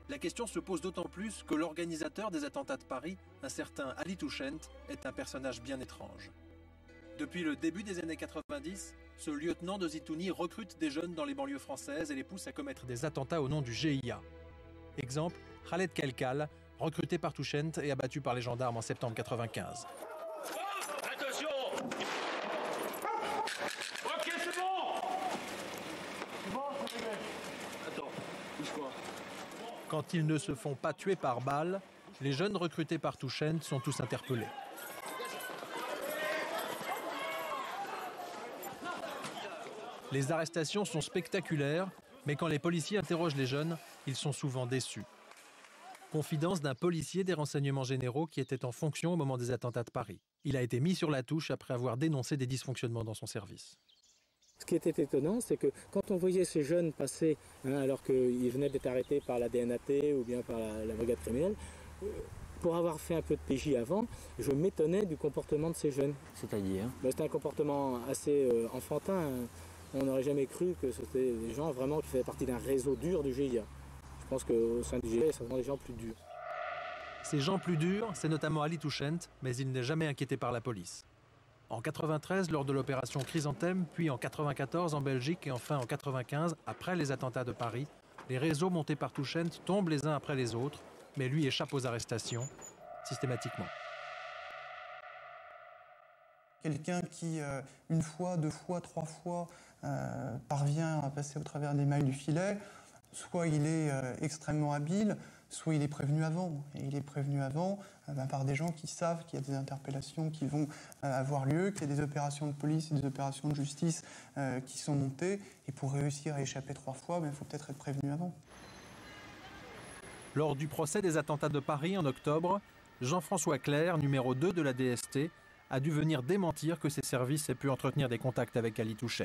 La question se pose d'autant plus que l'organisateur des attentats de Paris, un certain Ali Touchent, est un personnage bien étrange. Depuis le début des années 90, ce lieutenant de Zitouni recrute des jeunes dans les banlieues françaises et les pousse à commettre des attentats au nom du GIA. Exemple, Khaled Kelkal, recruté par Touchent et abattu par les gendarmes en septembre 1995. Attention! Ok, c'est bon! C'est bon, c'est réglé. Attends, bouge-toi. Quand ils ne se font pas tuer par balle, les jeunes recrutés par Touchent sont tous interpellés. Les arrestations sont spectaculaires, mais quand les policiers interrogent les jeunes, ils sont souvent déçus. Confidence d'un policier des renseignements généraux qui était en fonction au moment des attentats de Paris. Il a été mis sur la touche après avoir dénoncé des dysfonctionnements dans son service. Ce qui était étonnant, c'est que quand on voyait ces jeunes passer, alors qu'ils venaient d'être arrêtés par la DNAT ou bien par la brigade criminelle, pour avoir fait un peu de PJ avant, je m'étonnais du comportement de ces jeunes. C'est-à-dire? C'était un comportement assez enfantin. On n'aurait jamais cru que c'était des gens vraiment qui faisaient partie d'un réseau dur du GIA. Je pense qu'au sein du GIA, il y a certainement des gens plus durs. Ces gens plus durs, c'est notamment Ali Touchent, mais il n'est jamais inquiété par la police. En 1993, lors de l'opération Chrysanthème, puis en 1994 en Belgique et enfin en 1995, après les attentats de Paris, les réseaux montés par Touchent tombent les uns après les autres, mais lui échappe aux arrestations, systématiquement. Quelqu'un qui, une fois, deux fois, trois fois, parvient à passer au travers des mailles du filet, soit il est extrêmement habile, soit il est prévenu avant. Et il est prévenu avant par des gens qui savent qu'il y a des interpellations qui vont avoir lieu, qu'il y a des opérations de police et des opérations de justice qui sont montées. Et pour réussir à échapper trois fois, il faut peut-être être prévenu avant. Lors du procès des attentats de Paris en octobre, Jean-François Clerc, numéro 2 de la DST, a dû venir démentir que ses services aient pu entretenir des contacts avec Ali Touchent.